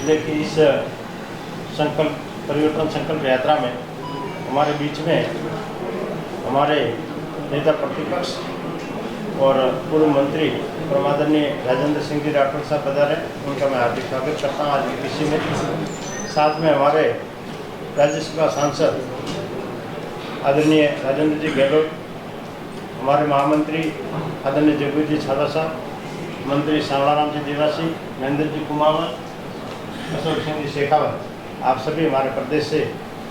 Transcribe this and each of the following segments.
जिले की इस संकल्प परिवर्तन संकल्प यात्रा में हमारे बीच में हमारे नेता प्रतिपक्ष और पूर्व मंत्री आदरणीय राजेंद्र सिंह जी राठौर साहब पधारे, उनका मैं हार्दिक स्वागत करता हूँ आज की कृषि में। साथ में हमारे राज्यसभा सांसद आदरणीय राजेंद्र जी गहलोत, हमारे महामंत्री आदरणीय जगवीर जी छादा साहब, मंत्री श्यामलाराम जी देवासी, महेंद्र जी कुमावत, अशोक सिंह जी शेखावत, आप सभी हमारे प्रदेश से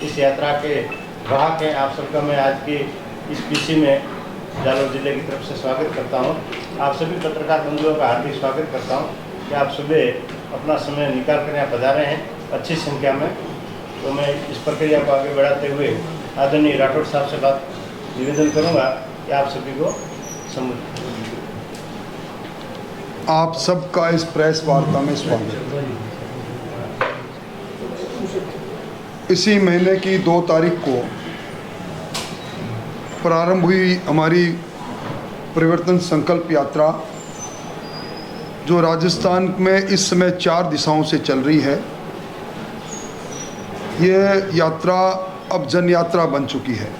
इस यात्रा के वाहक हैं। आप सबका मैं आज की इस पीसी में जालौर जिले की तरफ से स्वागत करता हूं। आप सभी पत्रकार बंधुओं का हार्दिक स्वागत करता हूं कि आप सुबह अपना समय निकाल कर यहाँ पधारे हैं अच्छी संख्या में। तो मैं इस प्रक्रिया को आगे बढ़ाते हुए आदरणीय राठौर साहब से बात निवेदन करूँगा कि आप सभी को संबोधित। आप सबका इस प्रेस वार्ता में स्वागत। इसी महीने की 2 तारीख को प्रारंभ हुई हमारी परिवर्तन संकल्प यात्रा, जो राजस्थान में इस समय 4 दिशाओं से चल रही है। ये यात्रा अब जन यात्रा बन चुकी है।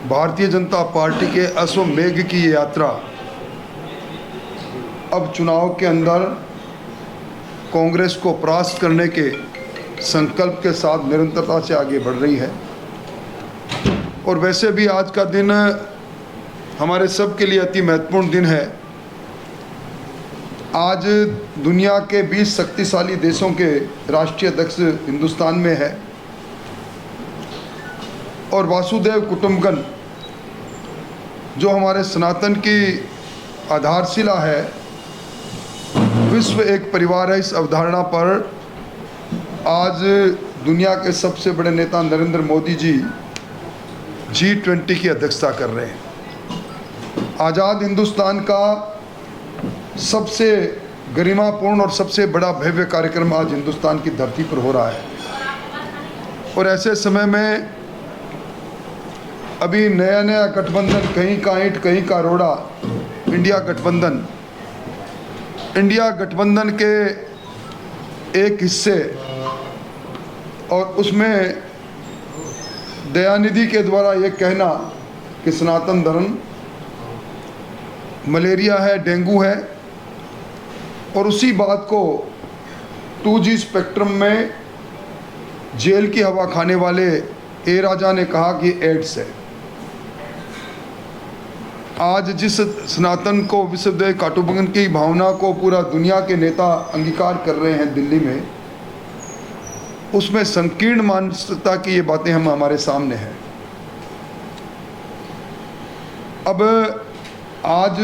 भारतीय जनता पार्टी के अश्वमेघ की ये यात्रा अब चुनाव के अंदर कांग्रेस को परास्त करने के संकल्प के साथ निरंतरता से आगे बढ़ रही है। और वैसे भी आज का दिन हमारे सब के लिए अति महत्वपूर्ण दिन है। आज दुनिया के 20 शक्तिशाली देशों के राष्ट्रीय अध्यक्ष हिंदुस्तान में है और वासुदेव कुटुंबकम जो हमारे सनातन की आधारशिला है, विश्व एक परिवार है, इस अवधारणा पर आज दुनिया के सबसे बड़े नेता नरेंद्र मोदी जी G20 की अध्यक्षता कर रहे हैं। आज़ाद हिंदुस्तान का सबसे गरिमापूर्ण और सबसे बड़ा भव्य कार्यक्रम आज हिंदुस्तान की धरती पर हो रहा है। और ऐसे समय में अभी नया नया गठबंधन, कहीं का ईंट कहीं का रोड़ा, इंडिया गठबंधन के एक हिस्से और उसमें दयानिधि के द्वारा ये कहना कि सनातन धर्म मलेरिया है, डेंगू है, और उसी बात को 2G स्पेक्ट्रम में जेल की हवा खाने वाले ए राजा ने कहा कि एड्स है। आज जिस सनातन को विश्वदेव कुटुंबकम की भावना को पूरा दुनिया के नेता अंगीकार कर रहे हैं दिल्ली में, उसमें संकीर्ण मानसिकता की ये बातें हमारे सामने हैं। अब आज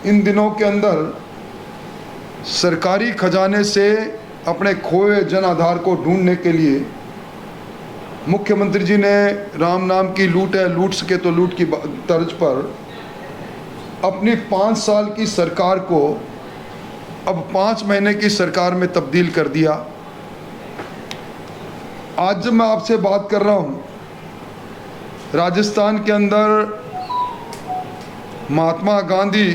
इन दिनों के अंदर सरकारी खजाने से अपने खोए जन आधार को ढूंढने के लिए मुख्यमंत्री जी ने राम नाम की लूट है, लूट सके तो लूट की तर्ज पर अपनी 5 साल की सरकार को अब 5 महीने की सरकार में तब्दील कर दिया। आज जब मैं आपसे बात कर रहा हूँ, राजस्थान के अंदर महात्मा गांधी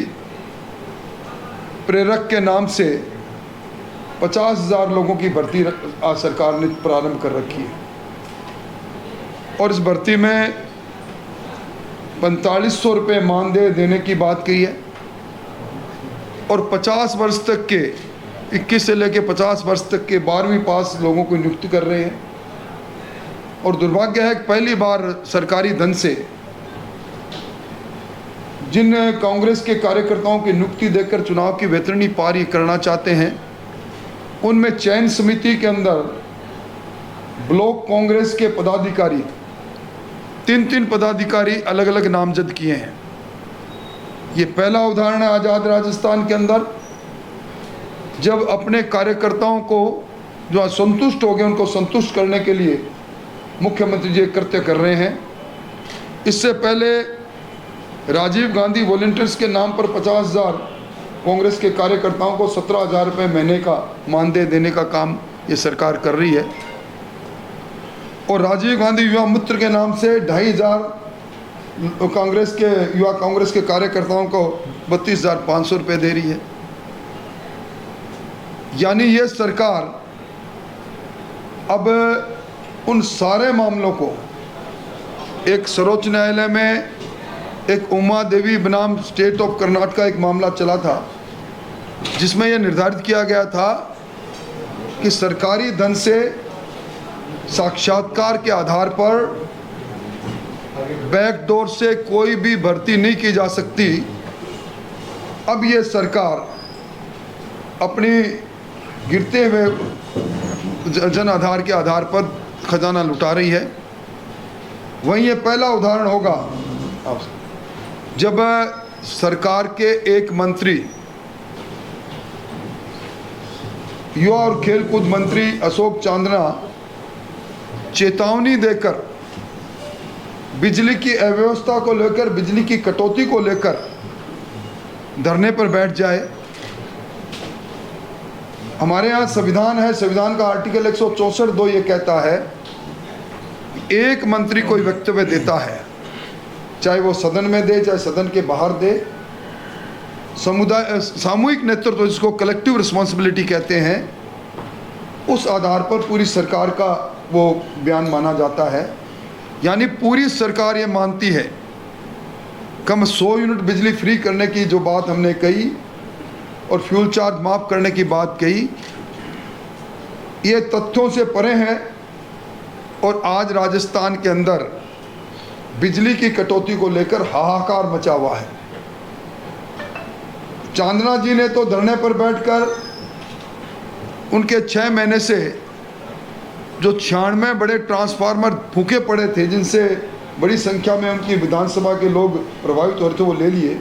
प्रेरक के नाम से 50,000 लोगों की भर्ती आज सरकार ने प्रारंभ कर रखी है। और इस भर्ती में 4500 रुपये मानदेय देने की बात कही है और 50 वर्ष तक के 21 से लेकर 50 वर्ष तक के 12वीं पास लोगों को नियुक्त कर रहे हैं। और दुर्भाग्य है कि पहली बार सरकारी धन से जिन कांग्रेस के कार्यकर्ताओं की नियुक्ति देकर चुनाव की वैतरणी पारी करना चाहते हैं, उनमें चयन समिति के अंदर ब्लॉक कांग्रेस के पदाधिकारी 3 पदाधिकारी अलग अलग नामजद किए हैं। ये पहला उदाहरण है आज़ाद राजस्थान के अंदर, जब अपने कार्यकर्ताओं को जो असंतुष्ट हो गए उनको संतुष्ट करने के लिए मुख्यमंत्री जी कृत्य कर रहे हैं। इससे पहले राजीव गांधी वॉलंटियर्स के नाम पर 50,000 कांग्रेस के कार्यकर्ताओं को 17,000 रुपये महीने का मानदेय देने का काम ये सरकार कर रही है। और राजीव गांधी युवा मित्र के नाम से 2,500 कांग्रेस के कार्यकर्ताओं को 32,500 रुपये दे रही है। यानी ये सरकार अब उन सारे मामलों को, एक सर्वोच्च न्यायालय में एक उमा देवी बनाम स्टेट ऑफ कर्नाटका एक मामला चला था जिसमें यह निर्धारित किया गया था कि सरकारी धन से साक्षात्कार के आधार पर बैकडोर से कोई भी भर्ती नहीं की जा सकती। अब ये सरकार अपनी गिरते हुए जन आधार के आधार पर खजाना लुटा रही है। वहीं ये पहला उदाहरण होगा जब सरकार के एक मंत्री, युवा और खेलकूद मंत्री अशोक चांदना चेतावनी देकर बिजली की अव्यवस्था को लेकर, बिजली की कटौती को लेकर धरने पर बैठ जाए। हमारे यहाँ संविधान है, संविधान का आर्टिकल 164(2) ये कहता है एक मंत्री कोई वक्तव्य देता है, चाहे वो सदन में दे चाहे सदन के बाहर दे, समुदाय सामूहिक नेतृत्व जिसको कलेक्टिव रिस्पॉन्सिबिलिटी कहते हैं, उस आधार पर पूरी सरकार का वो बयान माना जाता है। यानी पूरी सरकार ये मानती है कम 100 यूनिट बिजली फ्री करने की जो बात हमने कही और फ्यूल चार्ज माफ़ करने की बात कही, ये तथ्यों से परे हैं। और आज राजस्थान के अंदर बिजली की कटौती को लेकर हाहाकार मचा हुआ है। चांदना जी ने तो धरने पर बैठकर उनके 6 महीने से जो 96 बड़े ट्रांसफार्मर फूके पड़े थे जिनसे बड़ी संख्या में उनकी विधानसभा के लोग प्रभावित हो रहे थे, वो ले लिए।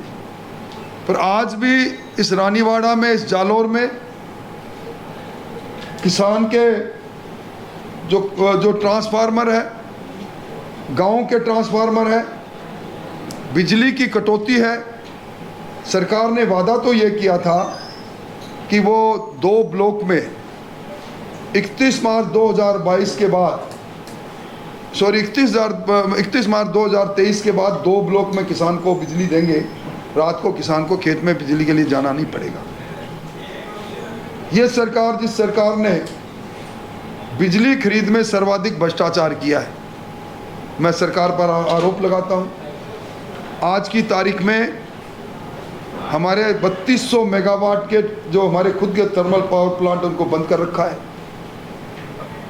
पर आज भी इस रानीवाड़ा में, इस जालोर में किसान के जो ट्रांसफार्मर है, गाँव के ट्रांसफार्मर है, बिजली की कटौती है। सरकार ने वादा तो ये किया था कि वो 2 ब्लॉक में 31 मार्च 2022 के बाद, सॉरी 31 मार्च 2023 के बाद 2 ब्लॉक में किसान को बिजली देंगे। रात को किसान को खेत में बिजली के लिए जाना नहीं पड़ेगा। ये सरकार, जिस सरकार ने बिजली खरीद में सर्वाधिक भ्रष्टाचार किया है, मैं सरकार पर आरोप लगाता हूँ। आज की तारीख में हमारे 3200 मेगावाट के जो हमारे खुद के थर्मल पावर प्लांट उनको बंद कर रखा है।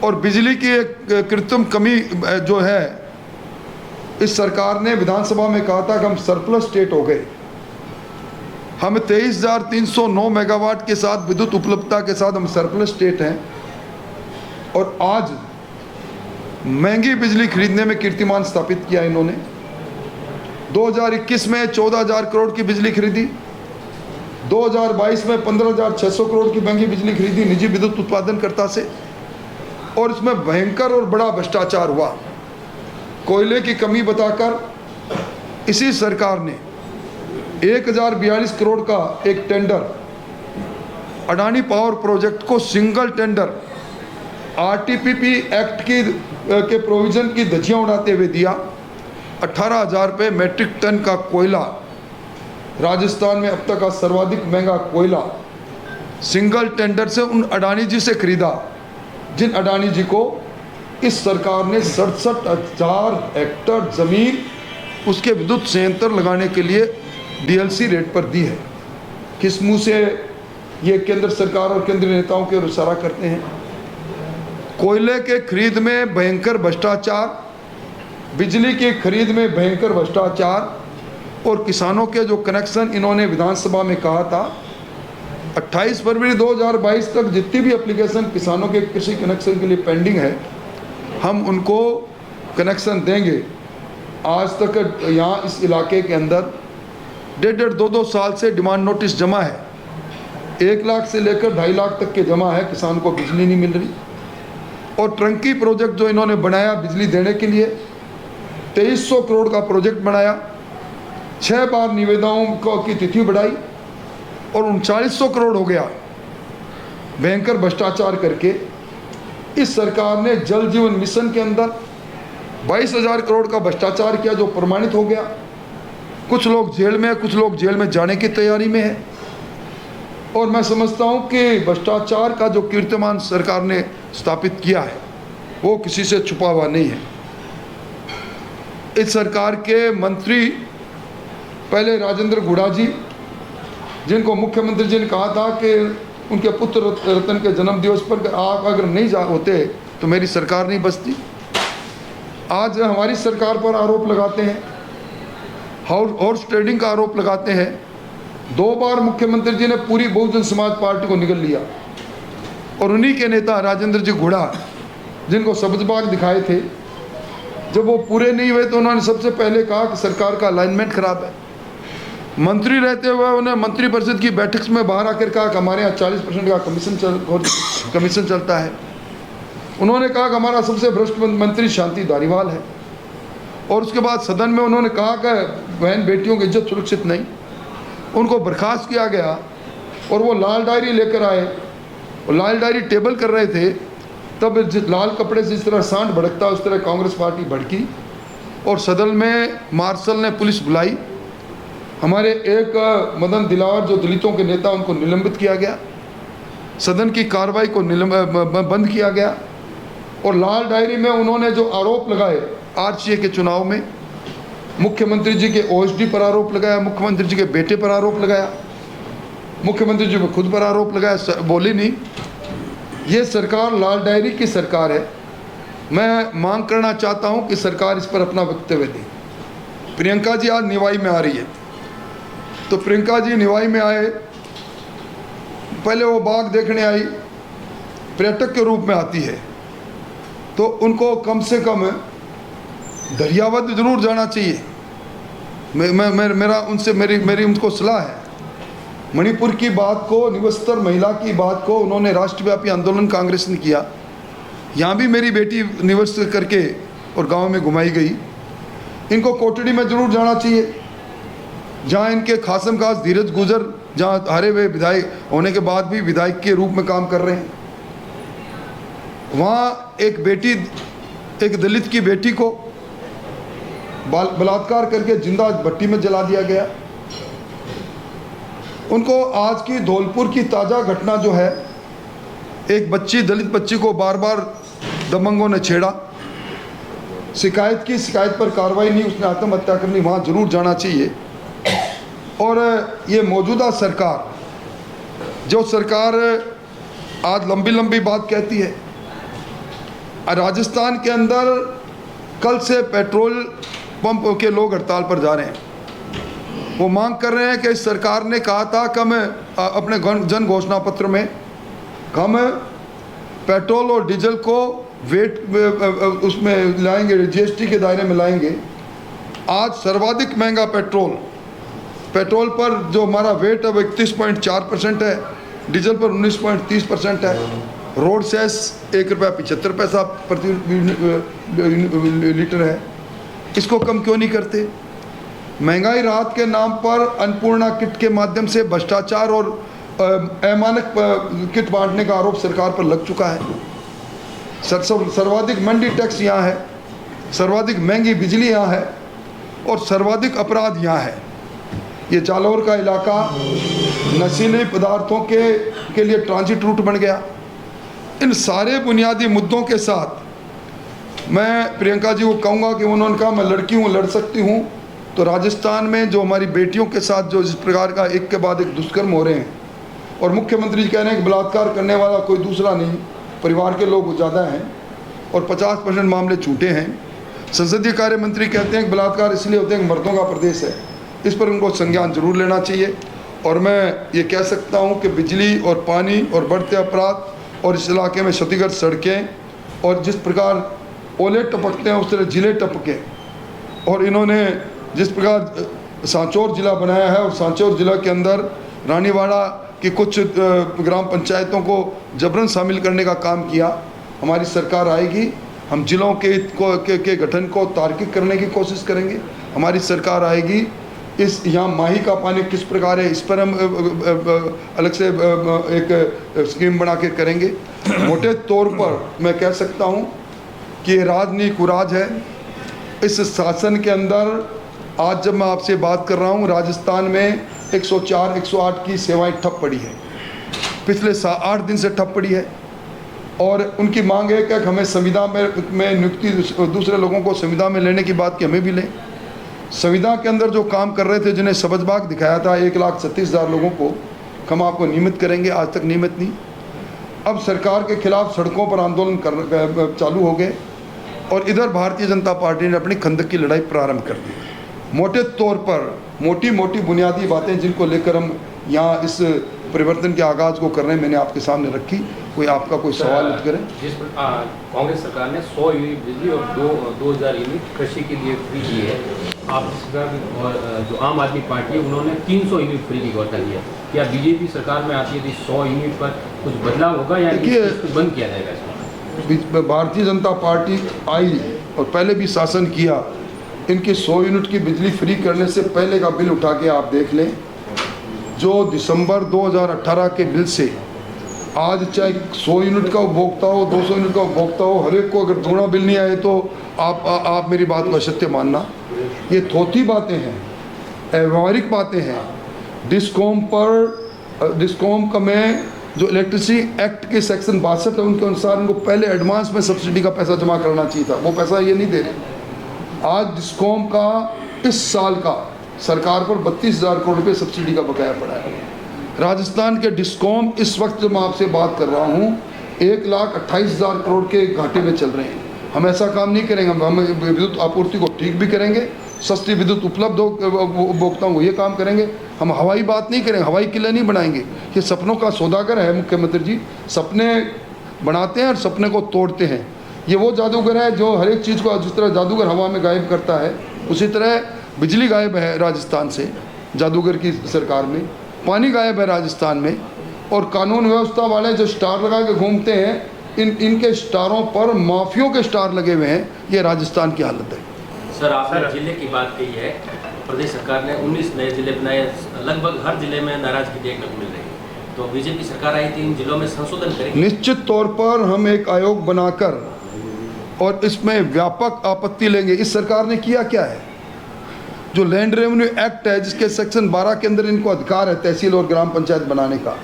और बिजली की एक कृत्रिम कमी जो है, इस सरकार ने विधानसभा में कहा था कि हम सरप्लस स्टेट हो गए। हम 23,309 मेगावाट के साथ विद्युत उपलब्धता के साथ हम सरप्लस स्टेट हैं। और आज महंगी बिजली खरीदने में कीर्तिमान स्थापित किया इन्होंने। 2021 में 14,000 करोड़ की बिजली खरीदी, 2022 में 15,600 करोड़ की महंगी बिजली खरीदी निजी विद्युत उत्पादनकर्ता से। और इसमें भयंकर और बड़ा भ्रष्टाचार हुआ। कोयले की कमी बताकर इसी सरकार ने 1042 करोड़ का एक टेंडर अडानी पावर प्रोजेक्ट को सिंगल टेंडर आरटीपीपी एक्ट के प्रोविजन की धज्जियां उड़ाते हुए दिया। 18,000 रुपये मेट्रिक टन का कोयला, राजस्थान में अब तक का सर्वाधिक महंगा कोयला सिंगल टेंडर से उन अडानी जी से खरीदा, जिन अडानी जी को इस सरकार ने 67,000 हेक्टेयर ज़मीन उसके विद्युत संयंत्र लगाने के लिए डीएलसी रेट पर दी है। किस मुँह से ये केंद्र सरकार और केंद्रीय नेताओं के इशारा करते हैं? कोयले के खरीद में भयंकर भ्रष्टाचार, बिजली की खरीद में भयंकर भ्रष्टाचार और किसानों के जो कनेक्शन इन्होंने विधानसभा में कहा था 28 फरवरी 2022 तक जितनी भी एप्लीकेशन किसानों के कृषि कनेक्शन के लिए पेंडिंग है, हम उनको कनेक्शन देंगे। आज तक यहाँ इस इलाके के अंदर 1.5-2 साल से डिमांड नोटिस जमा है। 1 लाख से लेकर 2.5 लाख तक के जमा है, किसान को बिजली नहीं मिल रही। और ट्रंकी प्रोजेक्ट जो इन्होंने बनाया बिजली देने के लिए, 2300 करोड़ का प्रोजेक्ट बनाया, 6 बार निविदाओं की तिथि बढ़ाई और 3900 करोड़ हो गया। भयंकर भ्रष्टाचार करके इस सरकार ने जल जीवन मिशन के अंदर 22,000 करोड़ का भ्रष्टाचार किया, जो प्रमाणित हो गया। कुछ लोग जेल में, कुछ लोग जेल में जाने की तैयारी में है। और मैं समझता हूँ कि भ्रष्टाचार का जो कीर्तिमान सरकार ने स्थापित किया है वो किसी से छुपा हुआ नहीं है। इस सरकार के मंत्री पहले राजेंद्र गुड़ा जी, जिनको मुख्यमंत्री जी ने कहा था कि उनके पुत्र रतन के जन्म दिवस पर आप अगर नहीं होते तो मेरी सरकार नहीं बचती। आज हमारी सरकार पर आरोप लगाते हैं, हॉर्स ट्रेडिंग का आरोप लगाते हैं। 2 बार मुख्यमंत्री जी ने पूरी बहुजन समाज पार्टी को निगल लिया और उन्हीं के नेता राजेंद्र जी गुड़ा, जिनको सब्जबाग दिखाए थे, जब वो पूरे नहीं हुए तो उन्होंने सबसे पहले कहा कि सरकार का अलाइनमेंट खराब है। मंत्री रहते हुए उन्हें मंत्रिपरिषद की बैठक में बाहर आकर कहा कि हमारे यहाँ 40% का कमीशन चलता है। उन्होंने कहा कि हमारा सबसे भ्रष्ट मंत्री शांति धारीवाल है। और उसके बाद सदन में उन्होंने कहा कि बहन बेटियों की इज्जत सुरक्षित नहीं, उनको बर्खास्त किया गया। और वो लाल डायरी लेकर आए और लाल डायरी टेबल कर रहे थे, तब लाल कपड़े से जिस तरह सांड भड़कता उस तरह कांग्रेस पार्टी भड़की और सदन में मार्शल ने पुलिस बुलाई। हमारे एक मदन दिलावर जो दलितों के नेता, उनको निलंबित किया गया, सदन की कार्रवाई को बंद किया गया। और लाल डायरी में उन्होंने जो आरोप लगाए आरसीए के चुनाव में, मुख्यमंत्री जी के ओएसडी पर आरोप लगाया, मुख्यमंत्री जी के बेटे पर आरोप लगाया, मुख्यमंत्री जी पर खुद पर आरोप लगाया, बोली नहीं। ये सरकार लाल डायरी की सरकार है। मैं मांग करना चाहता हूं कि सरकार इस पर अपना वक्तव्य दे। प्रियंका जी आज निवाई में आ रही है, तो प्रियंका जी निवाई में आए, पहले वो बाग देखने आई, पर्यटक के रूप में आती है, तो उनको कम से कम दरियावद जरूर जाना चाहिए। मेरा उनसे मेरी उनको सलाह है। मणिपुर की बात को, निवस्तर महिला की बात को उन्होंने राष्ट्रव्यापी आंदोलन कांग्रेस ने किया। यहाँ भी मेरी बेटी निवस्तर करके और गांव में घुमाई गई। इनको कोटड़ी में जरूर जाना चाहिए, जहाँ इनके खासम खास धीरज गुजर, जहाँ हारे हुए विधायक होने के बाद भी विधायक के रूप में काम कर रहे हैं। वहाँ एक दलित की बेटी को बलात्कार करके जिंदा भट्टी में जला दिया गया। उनको आज की धौलपुर की ताज़ा घटना जो है, एक बच्ची, दलित बच्ची को बार बार दबंगों ने छेड़ा, शिकायत पर कार्रवाई नहीं, उसने आत्महत्या कर ली, वहाँ जरूर जाना चाहिए। और ये मौजूदा सरकार, जो सरकार आज लंबी बात कहती है, राजस्थान के अंदर कल से पेट्रोल पंप के लोग हड़ताल पर जा रहे हैं। वो मांग कर रहे हैं कि इस सरकार ने कहा था कि हम अपने जन घोषणा पत्र में हम पेट्रोल और डीजल को वेट उसमें लाएंगे, जीएसटी के दायरे में लाएंगे। आज सर्वाधिक महंगा पेट्रोल पर जो हमारा वेट अब 31.4% है, डीजल पर 19.30% है, रोड सेस ₹1.75 प्रति लीटर है। इसको कम क्यों नहीं करते? महंगाई राहत के नाम पर अन्नपूर्णा किट के माध्यम से भ्रष्टाचार और अमानक किट बांटने का आरोप सरकार पर लग चुका है। सर्वाधिक मंडी टैक्स यहाँ है, सर्वाधिक महंगी बिजली यहाँ है और सर्वाधिक अपराध यहाँ है। ये जालौर का इलाका नशीले पदार्थों के लिए ट्रांजिट रूट बन गया। इन सारे बुनियादी मुद्दों के साथ मैं प्रियंका जी को कहूँगा कि उन्होंने कहा मैं लड़की हूँ, लड़ सकती हूँ, तो राजस्थान में जो हमारी बेटियों के साथ जो इस प्रकार का एक के बाद एक दुष्कर्म हो रहे हैं, और मुख्यमंत्री जी कह रहे हैं कि बलात्कार करने वाला कोई दूसरा नहीं, परिवार के लोग ज़्यादा हैं और 50% मामले झूठे हैं। संसदीय कार्य मंत्री कहते हैं कि बलात्कार इसलिए होते हैं कि मर्दों का प्रदेश है। इस पर उनको संज्ञान जरूर लेना चाहिए। और मैं ये कह सकता हूँ कि बिजली और पानी और बढ़ते अपराध और इस इलाके में क्षतिग्रस्त सड़कें और जिस प्रकार ओले टपकते हैं उस तरह जिले टपके, और इन्होंने जिस प्रकार सांचौर जिला बनाया है और सांचौर जिला के अंदर रानीवाड़ा की कुछ ग्राम पंचायतों को जबरन शामिल करने का काम किया। हमारी सरकार आएगी, हम जिलों के गठन को तार्किक करने की कोशिश करेंगे। हमारी सरकार आएगी, इस यहाँ माही का पानी किस प्रकार है इस पर हम अलग से एक स्कीम बना के करेंगे। मोटे तौर पर मैं कह सकता हूँ कि ये राजनीति कुराज है। इस शासन के अंदर आज जब मैं आपसे बात कर रहा हूँ, राजस्थान में 104, 108 की सेवाएं ठप पड़ी है। पिछले 8 दिन से ठप पड़ी है और उनकी मांग है कि हमें संविदा में नियुक्ति दूसरे लोगों को संविदा में लेने की बात कि हमें भी लें। संविदा के अंदर जो काम कर रहे थे, जिन्हें सबजबाग दिखाया था 1,37,000 लोगों को, हम आपको नियमित करेंगे, आज तक नियमित नहीं। अब सरकार के खिलाफ सड़कों पर आंदोलन चालू हो गए और इधर भारतीय जनता पार्टी ने अपनी खंदक की लड़ाई प्रारंभ कर दी। मोटे तौर पर मोटी मोटी बुनियादी बातें जिनको लेकर हम यहाँ इस परिवर्तन के आगाज़ को कर रहे हैं, मैंने आपके सामने रखी। कोई आपका कोई सवाल मत करें। जिस कांग्रेस सरकार ने 100 यूनिट बिजली और 2000 यूनिट कृषि के लिए फ्री दी है, आप सरकार जो आम आदमी पार्टी है उन्होंने 300 यूनिट फ्री की घोषणा की है। क्या बीजेपी सरकार में आती है तो 100 यूनिट पर कुछ बदलाव होगा या इसको बंद किया जाएगा? इसको भारतीय जनता पार्टी आई और पहले भी शासन किया, इनकी 100 यूनिट की बिजली फ्री करने से पहले का बिल उठा के आप देख लें। जो दिसंबर 2018 के बिल से आज चाहे 100 यूनिट का उपभोक्ता हो, 200 यूनिट का उपभोक्ता हो, हर एक को अगर दोगुना बिल नहीं आए तो आप मेरी बात को असत्य मानना। ये थोथी बातें हैं, व्यवहारिक बातें हैं। डिस्कॉम का में जो इलेक्ट्रिसिटी एक्ट के सेक्शन 62 है उनके अनुसार इनको पहले एडवांस में सब्सिडी का पैसा जमा करना चाहिए था, वो पैसा ये नहीं दे रहे। आज डिस्कॉम का इस साल का सरकार पर 32,000 करोड़ रुपये सब्सिडी का बकाया पड़ा है। राजस्थान के डिस्कॉम इस वक्त जब मैं आपसे बात कर रहा हूँ 1,28,000 करोड़ के घाटे में चल रहे हैं। हम ऐसा काम नहीं करेंगे, हम विद्युत आपूर्ति को ठीक भी करेंगे, सस्ती विद्युत उपलब्ध उपभोक्ताओं को ये काम करेंगे। हम हवाई बात नहीं करेंगे, हवाई किले नहीं बनाएंगे। ये सपनों का सौदागर है मुख्यमंत्री जी, सपने बनाते हैं और सपने को तोड़ते हैं। ये वो जादूगर है जो हर एक चीज़ को जिस तरह जादूगर हवा में गायब करता है, उसी तरह बिजली गायब है राजस्थान से जादूगर की सरकार में, पानी गायब है राजस्थान में, और कानून व्यवस्था वाले जो स्टार लगा के घूमते हैं इनके स्टारों पर माफियों के स्टार लगे हुए हैं। ये राजस्थान की हालत है। सर, आपने जिले की बात कही है, प्रदेश सरकार ने 19 नए जिले बनाए, लगभग हर जिले में नाराजगी देखने को मिल रही है, तो बीजेपी सरकार आई थी इन जिलों में संशोधन करेगी? निश्चित तौर पर हम एक आयोग बनाकर और इसमें व्यापक आपत्ति लेंगे। इस सरकार ने किया क्या है? जो लैंड रेवेन्यू एक्ट है जिसके सेक्शन 12 के अंदर इनको अधिकार है तहसील और ग्राम पंचायत बनाने का,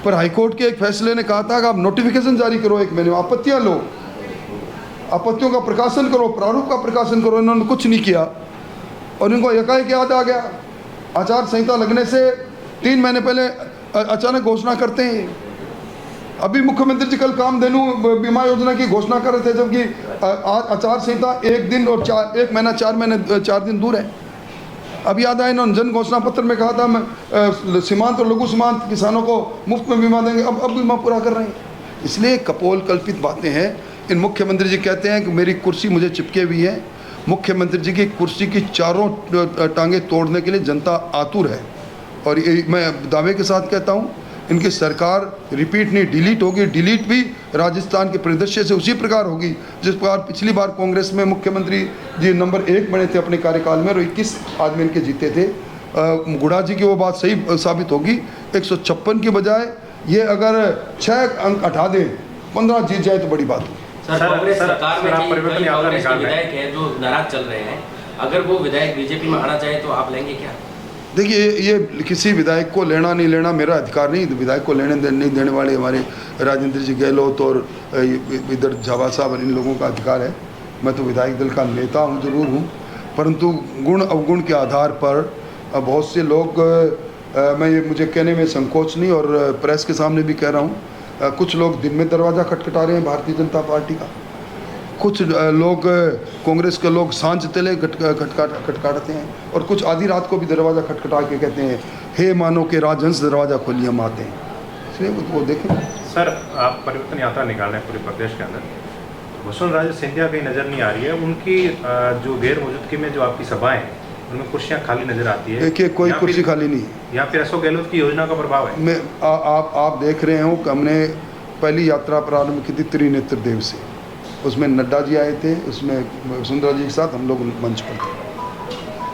पर हाईकोर्ट के एक फैसले ने कहा था कि आप नोटिफिकेशन जारी करो 1 महीने में, आपत्तियां लो, आपत्तियों का प्रकाशन करो, प्रारूप का प्रकाशन करो। इन्होंने कुछ नहीं किया और इनको एकाएक याद आ गया। आचार संहिता लगने से 3 महीने पहले अचानक घोषणा करते हैं। अभी मुख्यमंत्री जी कल कामधेनु बीमा योजना की घोषणा कर रहे थे, जबकि आचार संहिता 1 दिन और 1 महीना 4 दिन दूर है। अब याद आया इन्होंने जन घोषणा पत्र में कहा था मैं सीमांत और लघु सीमांत किसानों को मुफ्त में बीमा देंगे, अब बीमा पूरा कर रहे हैं। इसलिए कपोल कल्पित बातें हैं। इन मुख्यमंत्री जी कहते हैं कि मेरी कुर्सी मुझे चिपके हुई है। मुख्यमंत्री जी की कुर्सी की चारों टांगें तोड़ने के लिए जनता आतुर है और ये मैं दावे के साथ कहता हूँ इनकी सरकार रिपीट नहीं डिलीट होगी। डिलीट भी राजस्थान के परिदृश्य से उसी प्रकार होगी जिस प्रकार पिछली बार कांग्रेस में मुख्यमंत्री जी नंबर 1 बने थे अपने कार्यकाल में और 21 आदमी इनके जीते थे। गुड़ा जी की वो बात सही साबित होगी। 156 की बजाय ये अगर 6 अंक हटा दें 15 जीत जाए तो बड़ी बात होगी। कांग्रेस सरकार में कांग्रेस के विधायक हैं जो नाराज चल रहे हैं, अगर वो विधायक बीजेपी में आना चाहे तो आप लेंगे क्या? देखिए ये किसी विधायक को लेना नहीं लेना मेरा अधिकार नहीं। विधायक को लेने नहीं देने वाले हमारे राजेंद्र जी गहलोत और इधर झावा साहब इन लोगों का अधिकार है। मैं तो विधायक दल का नेता हूँ, जरूर हूँ, परंतु गुण अवगुण के आधार पर बहुत से लोग मैं ये मुझे कहने में संकोच नहीं और प्रेस के सामने भी कह रहा हूँ, कुछ लोग दिन में दरवाज़ा खटखटा रहे हैं भारतीय जनता पार्टी का, कुछ लोग कांग्रेस के लोग सांझ तले खटखटाते हैं और कुछ आधी रात को भी दरवाज़ा खटखटा के कहते हैं हे मानो के राजहंस दरवाज़ा खोलिए हम आते हैं। इसलिए वो देखें। सर, आप परिवर्तन यात्रा निकाल रहे हैं पूरे प्रदेश के अंदर, वसुंधरा सिंधिया कहीं नज़र नहीं आ रही है। उनकी जो गैर मौजूदगी में जो आपकी सभाएं हैं उनमें कुर्सियाँ खाली नज़र आती है। देखिए कोई कुर्सी खाली नहीं है। या फिर अशोक गहलोत की योजना का प्रभाव है? मैं आप देख रहे हो कि हमने पहली यात्रा प्रारंभ की थी त्रिनेत्र देव से, उसमें नड्डा जी आए थे, उसमें वसुंधरा जी के साथ हम लोग मंच पर थे।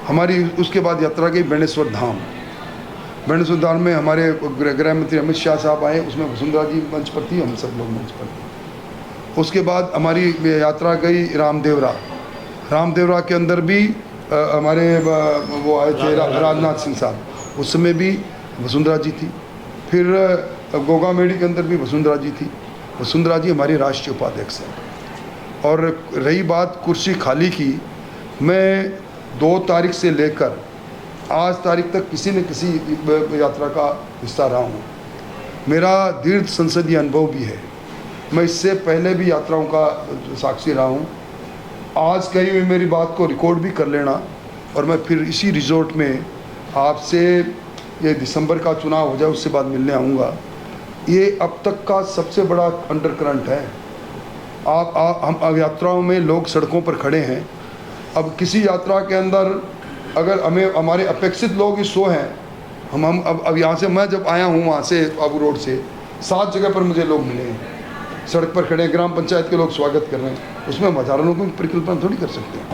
हमारी उसके बाद यात्रा गई बेणेश्वर धाम। बेणेश्वर धाम में हमारे गृह मंत्री अमित शाह साहब आए, उसमें वसुंधरा जी मंच पर थी, हम सब लोग मंच पर थे। उसके बाद हमारी यात्रा गई रामदेवरा के अंदर भी हमारे वो आए थे राजनाथ सिंह साहब, उस समय भी वसुंधरा जी थी। फिर गोगामेडी के अंदर भी वसुंधरा जी थी। वसुंधरा जी हमारी राष्ट्रीय उपाध्यक्ष हैं। और रही बात कुर्सी खाली की, मैं 2 तारीख से लेकर आज तारीख तक किसी न किसी यात्रा का हिस्सा रहा हूँ। मेरा दीर्घ संसदीय अनुभव भी है। मैं इससे पहले भी यात्राओं का साक्षी रहा हूँ। आज कही हुई मेरी बात को रिकॉर्ड भी कर लेना और मैं फिर इसी रिजॉर्ट में आपसे, ये दिसंबर का चुनाव हो जाए उससे बाद मिलने आऊँगा। ये अब तक का सबसे बड़ा अंडर करंट है। हम यात्राओं में लोग सड़कों पर खड़े हैं। अब किसी यात्रा के अंदर अगर हमें हमारे अपेक्षित लोग ही 100 हैं, हम अब यहाँ से, मैं जब आया हूँ वहाँ से आबू रोड से 7 जगह पर मुझे लोग मिले हैं, सड़क पर खड़े हैं, ग्राम पंचायत के लोग स्वागत कर रहे हैं। उसमें हम हज़ारों लोगों की परिकल्पना थोड़ी कर सकते हैं।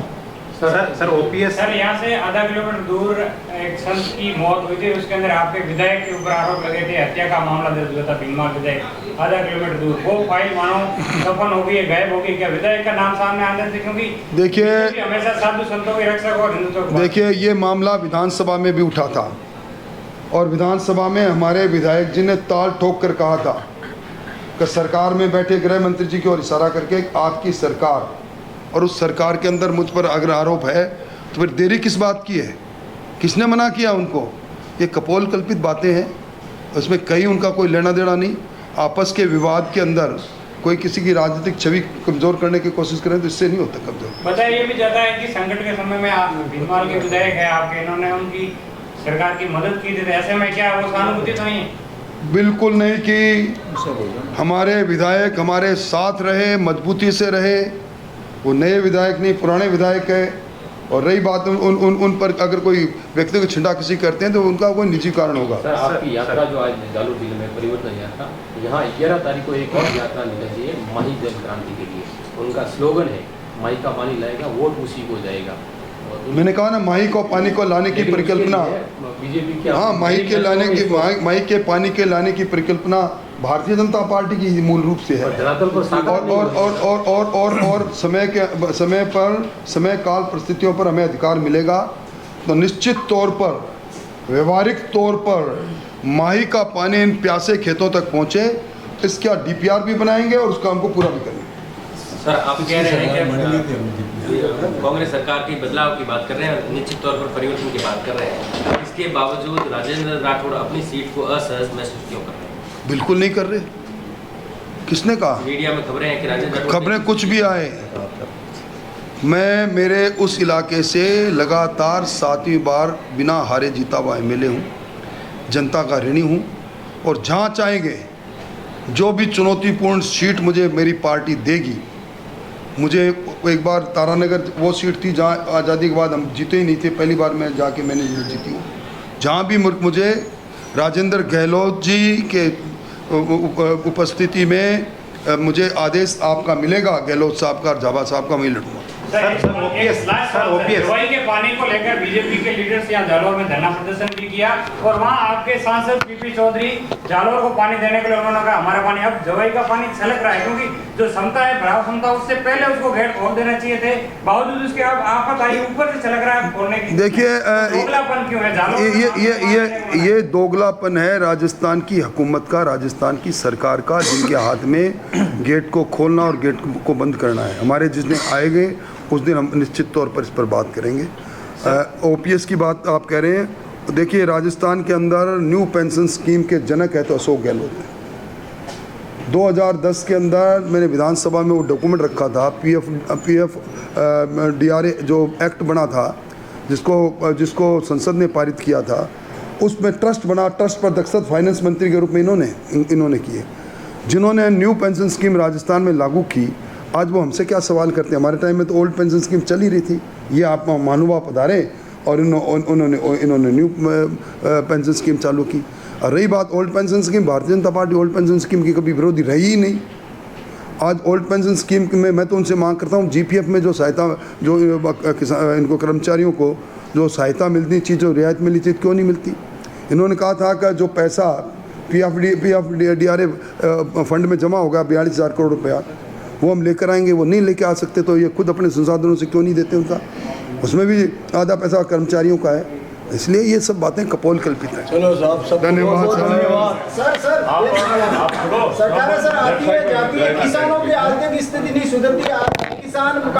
सर ओपीएस सर यहाँ से आधा किलोमीटर दूर एक संत की मौत हुई थी, उसके अंदर आपके विधायक के ऊपर आरोप लगे थे, हत्या का मामला दर्ज हुआ था। भीमा विधायक आधा किलोमीटर दूर, वो फाइल मानो दफन हो गई है, गायब हो गई। क्या विधायक का नाम सामने आने से? क्योंकि देखिए हमेशा साधु संतों के रक्षक और हिंदुत्व। देखिए, ये मामला विधानसभा में भी उठा था और विधानसभा में हमारे विधायक जी ने ताल ठोक कर कहा था कि सरकार में बैठे गृह मंत्री जी की ओर इशारा करके, आपकी सरकार, और उस सरकार के अंदर मुझ पर अगर आरोप है तो फिर देरी किस बात की है? किसने मना किया उनको? ये कपोल कल्पित बातें हैं, उसमें कहीं उनका कोई लेना देना नहीं। आपस के विवाद के अंदर कोई किसी की राजनीतिक छवि कमज़ोर करने की कोशिश करें तो इससे नहीं होता कमज़ोर। बताया ये भी जाता है कि संकट के समय में आप भीमवाल के विधायक है आपके, इन्होंने उनकी सरकार की मदद की थी, ऐसे में क्या वो सहानुभूति तो नहीं है? बिल्कुल नहीं कि हमारे विधायक हमारे साथ रहे, मजबूती से रहे। वो नए विधायक नहीं, पुराने विधायक है। और रही बात उन पर अगर कोई व्यक्ति को छिंटा किसी करते हैं तो उनका कोई निजी कारण होगा। सर आपकी यात्रा जो आज जालोर जिले में परिवर्तन यात्रा, यहाँ 11 तारीख को एक और यात्रा निकलती है माही जल क्रांति के लिए। उनका स्लोगन है माही का पानी लाएगा वोट उसी को जाएगा। मैंने कहा ना, माही को पानी को लाने की परिकल्पना बीजेपी की, हाँ, माही के लाने की, माही के पानी के लाने की परिकल्पना भारतीय जनता पार्टी की मूल रूप से है। और समय काल परिस्थितियों पर हमें अधिकार मिलेगा तो निश्चित तौर पर, व्यवहारिक तौर पर माही का पानी इन प्यासे खेतों तक पहुँचे, इसका DPR भी बनाएंगे और उस काम को पूरा भी करेंगे। सर आप कह रहे हैं कि कांग्रेस सरकार की बदलाव की बात कर रहे हैं, निश्चित तौर पर परिवर्तन की बात कर रहे हैं, इसके बावजूद राजेंद्र राठौड़ अपनी सीट को असहज महसूस क्यों कर रहे हैं? बिल्कुल नहीं कर रहे। किसने कहा? मीडिया में खबरें हैं कि राजेंद्र राठौड़, खबरें कुछ भी आए, मैं मेरे उस इलाके से लगातार 7वीं बार बिना हारे जीता हुआ MLA हूँ, जनता का ऋणी हूँ। और जहाँ चाहेंगे जो भी चुनौतीपूर्ण सीट मुझे मेरी पार्टी देगी, मुझे एक बार तारानगर वो सीट थी जहाँ आज़ादी के बाद हम जीते ही नहीं थे, पहली बार मैं जाके मैंने जीती हूँ। जहाँ भी मुझे राजेंद्र गहलोत जी के उपस्थिति में मुझे आदेश आपका मिलेगा, गहलोत साहब का और जाबा साहब का, मैं लड़ूंगा। दवाई के पानी को लेकर बीजेपी के लीडर्स यहाँ जालोर में धरना प्रदर्शन भी किया और वहाँ आपके सांसद PP चौधरी जालोर को पानी देने के लिए उन्होंने कहा हमारा पानी, अब दवाई का पानी छलक रहा है क्योंकि जो क्षमता है, भराव क्षमता, उससे पहले उसको गेट खोल देना चाहिए थे, बावजूद उसके अब आफत आई, ऊपर से छलक रहा है खोलने की। देखिए, दोगलापन क्यों है जालोर? ये दोगलापन है राजस्थान की हुकूमत का, राजस्थान की सरकार का, जिनके हाथ में गेट को खोलना और गेट को बंद करना है। हमारे जिस दिन आएंगे उस दिन हम निश्चित तौर पर इस पर बात करेंगे। OPS की बात आप कह रहे हैं, देखिए राजस्थान के अंदर न्यू पेंशन स्कीम के जनक है तो अशोक गहलोत है। 2010 के अंदर मैंने विधानसभा में वो डॉक्यूमेंट रखा था, PF DRA जो एक्ट बना था, जिसको संसद ने पारित किया था, उसमें ट्रस्ट बना। ट्रस्ट पर दक्षत फाइनेंस मंत्री के रूप में इन्होंने किए, जिन्होंने न्यू पेंशन स्कीम राजस्थान में लागू की। आज वो हमसे क्या सवाल करते हैं? हमारे टाइम में तो ओल्ड पेंशन स्कीम चल ही रही थी। ये आप मानवा पधारे और इन्होंने न्यू पेंशन स्कीम चालू की। और रही बात old pension scheme, Bharatiya Janata party old pension scheme की कभी विरोधी रही ही नहीं। आज ओल्ड पेंशन स्कीम में मैं तो उनसे मांग करता हूँ, GPF में जो सहायता, जो इनको कर्मचारियों को जो सहायता मिलती थी, जो रियायत मिली थी, क्यों नहीं मिलती? इन्होंने कहा था कि जो पैसा PF DRA फंड में जमा होगा 42,000 करोड़ रुपया, वो हम लेकर आएंगे। वो नहीं लेके आ सकते तो ये खुद अपने संसाधनों से क्यों नहीं देते उनका? उसमें भी आधा पैसा कर्मचारियों का है। इसलिए ये सब बातें कपोल कल्पित हैं। चलो साहब, सब धन्यवाद सर। धन्यवाद। सर सरकारें सर आती है जाती है, किसानों की आर्थिक स्थिति नहीं सुधरती, किसान